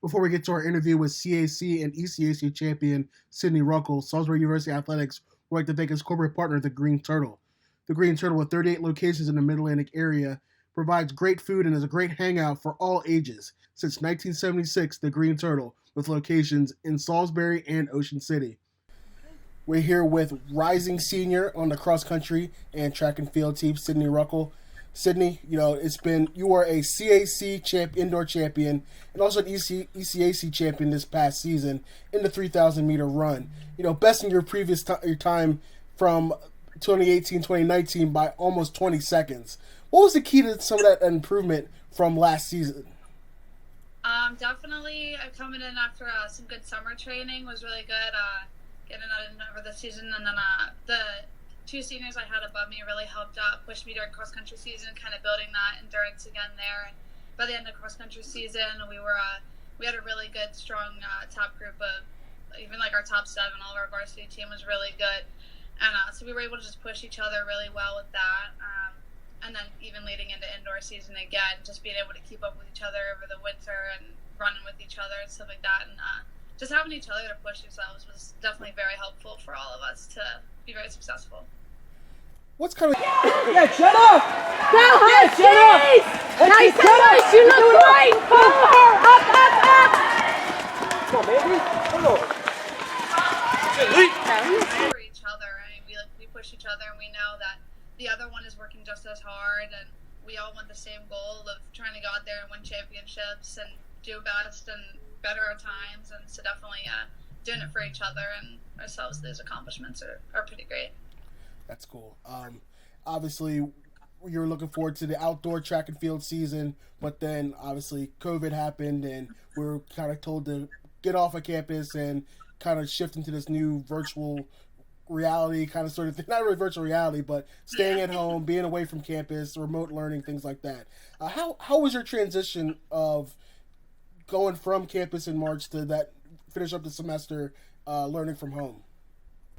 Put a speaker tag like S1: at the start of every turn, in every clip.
S1: Before we get to our interview with CAC and ECAC champion Sydney Ruckel, Salisbury University Athletics would like to thank its corporate partner, the Greene Turtle. The Greene Turtle, with 38 locations in the Mid-Atlantic area, provides great food and is a great hangout for all ages. Since 1976, the Greene Turtle, with locations in Salisbury and Ocean City. We're here with rising senior on the cross country and track and field team, Sydney Ruckel. Sydney, you are a CAC indoor champion and also an ECAC champion this past season in the 3,000 meter run. Besting your previous your time from 2018-2019 by almost 20 seconds. What was the key to some of that improvement from last season?
S2: Definitely coming in after some good summer training was really good. Getting that in over the season, and then the two seniors I had above me really helped push me during cross country season, kind of building that endurance again there. And by the end of cross country season, we had a really good, strong top group of even like our top 7. All of our varsity team was really good, and so we were able to just push each other really well with that. And then even leading into indoor season again, just being able to keep up with each other over the winter and running with each other and stuff like that, and just having each other to push ourselves was definitely very helpful for all of us to be very successful.
S1: What's kind of...
S3: Yeah, shut up!
S4: Tell her,
S3: yeah, shut up!
S4: Nice finish! You look great! Follow her! Up, up, up!
S3: Come on, baby. Come on.
S2: For each other, I mean, we push each other, and we know that the other one is working just as hard, and we all want the same goal of trying to go out there and win championships and do best and better our times, and so definitely doing it for each other and ourselves. Those accomplishments are pretty great.
S1: That's cool. Obviously, you're looking forward to the outdoor track and field season, but then obviously COVID happened, and we were kind of told to get off of campus and kind of shift into this new virtual reality kind of sort of thing. Not really virtual reality, but staying at home, being away from campus, remote learning, things like that. How was your transition of going from campus in March to that finish up the semester learning from home?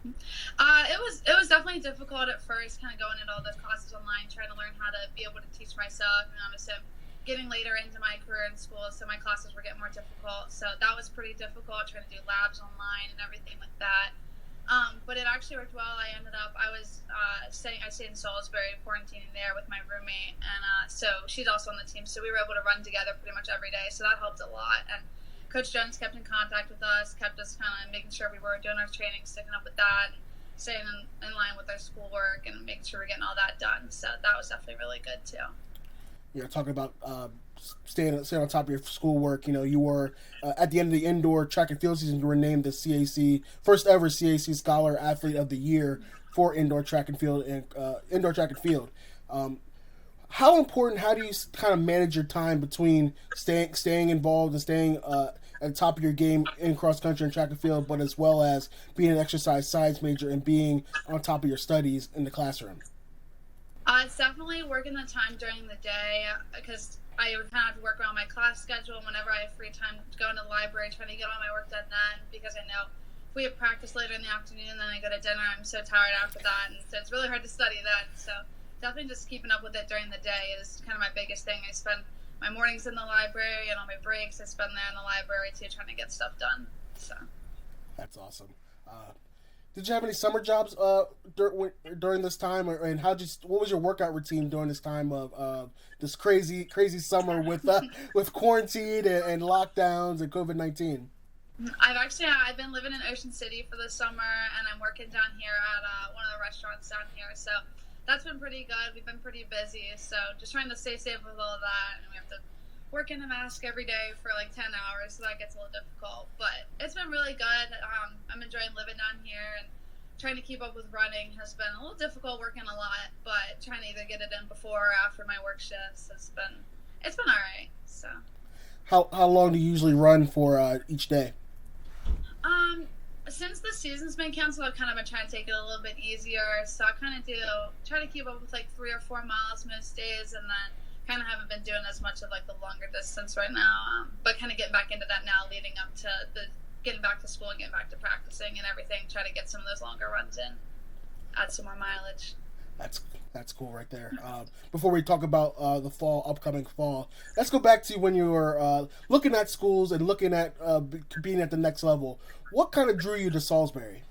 S2: It was definitely difficult at first, kind of going into all those classes online, trying to learn how to be able to teach myself. And obviously, I'm getting later into my career in school, so my classes were getting more difficult. So that was pretty difficult, trying to do labs online and everything like that. But it actually worked well. I stayed in Salisbury, quarantining there with my roommate, and so she's also on the team. So we were able to run together pretty much every day. So that helped a lot. And Coach Jones kept in contact with us, kept us kind of making sure we were doing our training, sticking up with that, and staying in line with our schoolwork and making sure we're getting all that done. So that was definitely really good too.
S1: Talking about staying on top of your schoolwork. You were at the end of the indoor track and field season, you were named the CAC first ever CAC Scholar Athlete of the Year for indoor track and field. How important? How do you kind of manage your time between staying involved and staying at the top of your game in cross country and track and field, but as well as being an exercise science major and being on top of your studies in the classroom?
S2: It's definitely working the time during the day, because I would kind of have to work around my class schedule. Whenever I have free time, to go into the library, trying to get all my work done then, because I know if we have practice later in the afternoon, then I go to dinner, I'm so tired after that, and so it's really hard to study then. So definitely just keeping up with it during the day is kind of my biggest thing. I spend my mornings in the library, and on my breaks I spend there in the library too, trying to get stuff done. So
S1: that's awesome. Did you have any summer jobs during this time, and what was your workout routine during this time of this crazy summer with quarantine and lockdowns and COVID-19?
S2: I've been living in Ocean City for the summer, and I'm working down here at one of the restaurants down here. So that's been pretty good. We've been pretty busy, so just trying to stay safe with all of that, and we have to work in a mask every day for like 10 hours, so that gets a little difficult, but it's been really good. I'm enjoying living down here, and trying to keep up with running has been a little difficult, working a lot, but trying to either get it in before or after my work shifts, it's been all right. So
S1: how long do you usually run for each day?
S2: Since the season's been canceled, I've kind of been trying to take it a little bit easier, so I kind of try to keep up with like 3 or 4 miles most days, and then kind of haven't been doing as much of like the longer distance right now, but kind of getting back into that now, leading up to getting back to school and getting back to practicing and everything, try to get some of those longer runs in, add some more mileage.
S1: That's cool right there. Before we talk about the upcoming fall, let's go back to when you were looking at schools and looking at competing at the next level. What kind of drew you to Salisbury?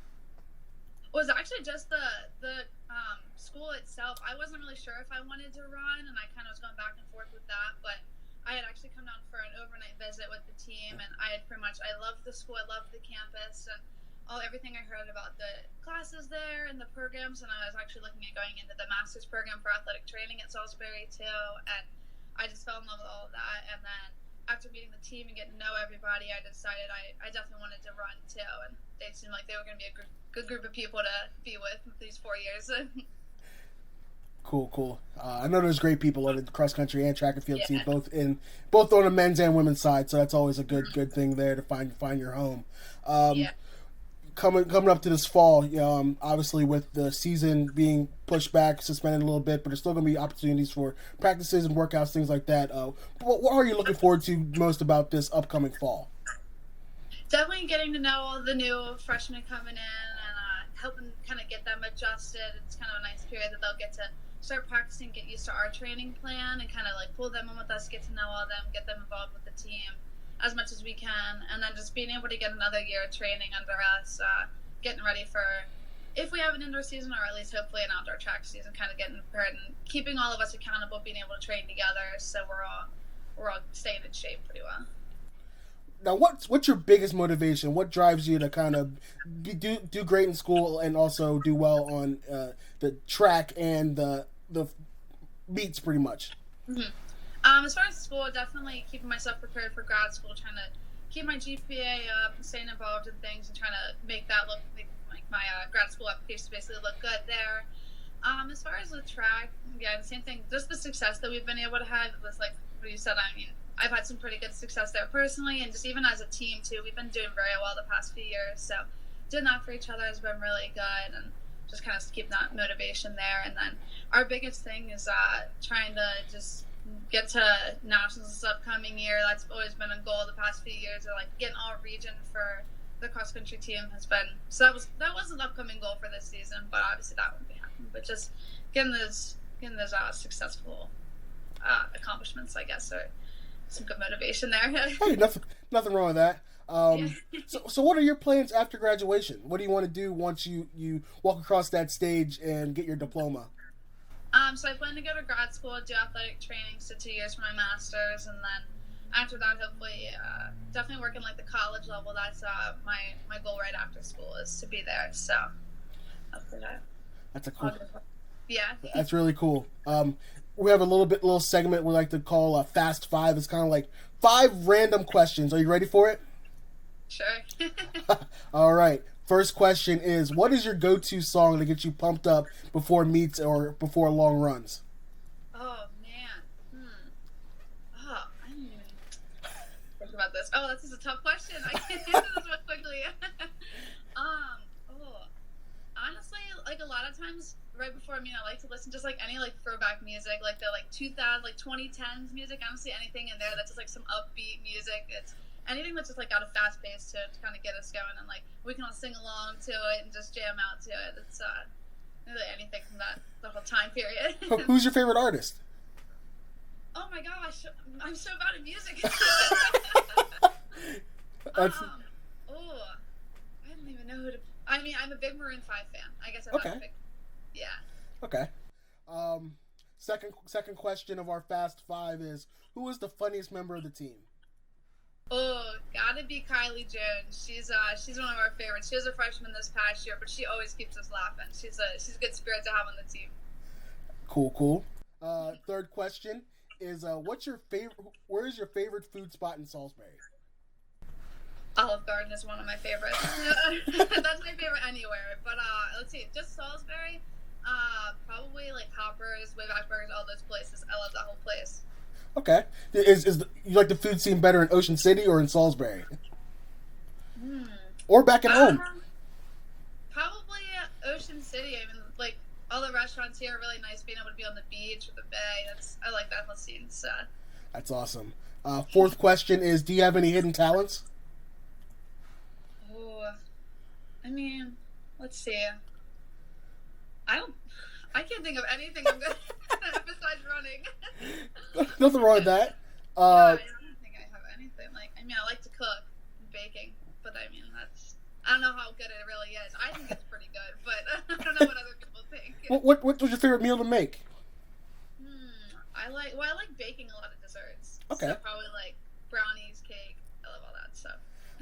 S2: It was actually just the school itself. I wasn't really sure if I wanted to run, and I kind of was going back and forth with that. But I had actually come down for an overnight visit with the team, and I loved the school, I loved the campus, and everything I heard about the classes there and the programs. And I was actually looking at going into the master's program for athletic training at Salisbury too, and I just fell in love with all of that. And then after meeting the team and getting to know everybody, I decided I definitely wanted to run too, and they seemed like they were going to be a good group of people to be with these 4 years.
S1: Cool. I know there's great people on the cross country and track and field team, both on the men's and women's side. So that's always a good thing there to find your home. Coming up to this fall, obviously with the season being pushed back, suspended a little bit, but there's still going to be opportunities for practices and workouts, things like that. What are you looking forward to most about this upcoming fall?
S2: Definitely getting to know all the new freshmen coming in and helping kind of get them adjusted. It's kind of a nice period that they'll get to start practicing, get used to our training plan, and kind of like pull them in with us, get to know all them, get them involved with the team as much as we can, and then just being able to get another year of training under us, getting ready for if we have an indoor season, or at least hopefully an outdoor track season, kind of getting prepared and keeping all of us accountable, being able to train together, so we're all staying in shape pretty well.
S1: Now, what's your biggest motivation? What drives you to kind of do great in school and also do well on the track and the meets, pretty much?
S2: Mm-hmm. As far as school, definitely keeping myself prepared for grad school, trying to keep my GPA up, and staying involved in things, and trying to make my grad school applications basically look good there. As far as the track, the same thing. Just the success that we've been able to have with, like what you said. I mean, I've had some pretty good success there personally, and just even as a team too. We've been doing very well the past few years, so doing that for each other has been really good, and just kind of keep that motivation there. And then our biggest thing is trying to just get to nationals this upcoming year. That's always been a goal the past few years, or like getting all region for the cross country team has been. So that was an upcoming goal for this season, but obviously that won't be happening. But just getting those successful accomplishments, I guess, or some good motivation there.
S1: Hey, nothing wrong with that. So what are your plans after graduation? What do you want to do once you walk across that stage and get your diploma?
S2: So I plan to go to grad school, do athletic training, so 2 years for my master's, and then after that, hopefully, definitely working like the college level. That's my goal right after school is to be there. So after that,
S1: that's a cool.
S2: Yeah,
S1: that's really cool. We have a little segment we like to call Fast Five. It's kind of like 5 random questions. Are you ready for it?
S2: Sure.
S1: All right. First question is, what is your go-to song to get you pumped up before meets or before long runs?
S2: Oh, man. Oh, I didn't even think about this. Oh, this is a tough question. I can't answer this one quickly. Honestly, like a lot of times right before I like to listen just like any like throwback music, like the 2010s music. Honestly, anything in there that's just like some upbeat music. It's anything that's just like got a fast pace to kind of get us going, and like we can all sing along to it and just jam out to it. It's really anything from the whole time period.
S1: Who's your favorite artist?
S2: Oh my gosh, I'm so bad at music. I don't even know who to. I mean, I'm a big Maroon 5 fan. I guess I'm not a big. Yeah. Okay.
S1: Second question of our Fast Five is, who is the funniest member of the team?
S2: Oh, gotta be Kylie Jones. She's one of our favorites. She was a freshman this past year, but she always keeps us laughing. She's a good spirit to have on the team.
S1: Cool. Third question is, where is your favorite food spot in Salisbury?
S2: Olive Garden is one of my favorites. That's my favorite anywhere. But let's see, just Salisbury, probably like Hoppers, Wayback Burgers, all those places. I love that whole place. Okay. You like the food scene better in Ocean City or in Salisbury? Or back at home? Probably Ocean City. I mean, like all the restaurants here are really nice. Being able to be on the beach or the bay, I like that whole scene. So. That's awesome. Fourth question is, do you have any hidden talents? I mean, let's see. I I can't think of anything I'm good at besides running.
S1: Nothing wrong with that.
S2: Yeah, I don't think I have anything. Like, I mean, I like to cook and baking, but I mean, I don't know how good it really is. I think it's pretty good, but I don't know what other people think.
S1: What was your favorite meal to make?
S2: I like baking a lot of desserts.
S1: Okay.
S2: So probably like brownies, cake. I love all that stuff.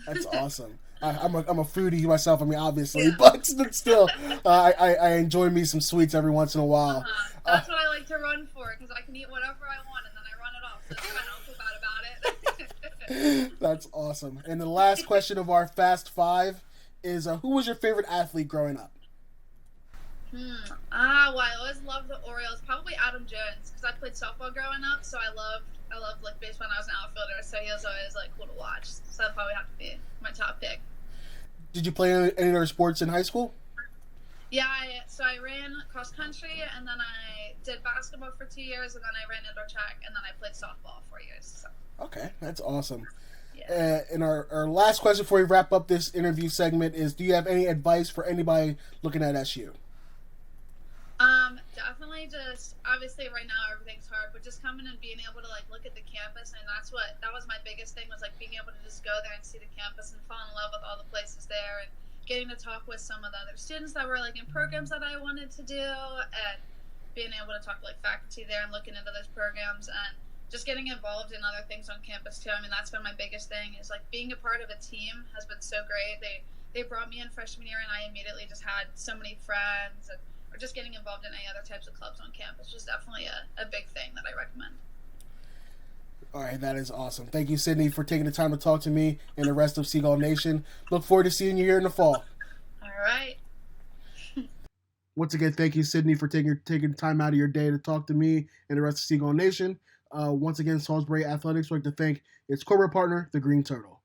S1: That's awesome. I'm a foodie myself. I mean, obviously,
S2: Yeah.
S1: but still, I enjoy me some sweets every once in a while.
S2: That's what I like to run for, because I can eat whatever I want and then I run it off. So I don't feel bad about it.
S1: That's awesome. And the last question of our Fast Five is, who was your favorite athlete growing up?
S2: Well, I always loved the Orioles. Probably Adam Jones, because I played softball growing up, so I loved like baseball when I was an outfielder. So he was always like cool to watch. So that'd probably have to be my top pick.
S1: Did you play any other sports in high school?
S2: Yeah, so I ran cross country, and then I did basketball for 2 years, and then I ran indoor track, and then I played softball 4 years. So.
S1: Okay, that's awesome.
S2: Yeah.
S1: And our last question before we wrap up this interview segment is, do you have any advice for anybody looking at SU?
S2: Definitely just, obviously right now everything's hard, but just coming and being able to like look at the campus, and that was my biggest thing, was like being able to just go there and see the campus and fall in love with all the places there, and getting to talk with some of the other students that were like in programs that I wanted to do, and being able to talk to like faculty there and looking into those programs, and just getting involved in other things on campus too. I mean, that's been my biggest thing, is like being a part of a team has been so great. They brought me in freshman year, and I immediately just had so many friends, and or just getting involved in any other types of clubs on campus was definitely a big thing that I recommend.
S1: All right, that is awesome. Thank you, Sydney, for taking the time to talk to me and the rest of Seagull Nation. Look forward to seeing you here in the fall.
S2: All right.
S1: Once again, thank you, Sydney, for taking time out of your day to talk to me and the rest of Seagull Nation. Once again, Salisbury Athletics would like to thank its corporate partner, the Greene Turtle.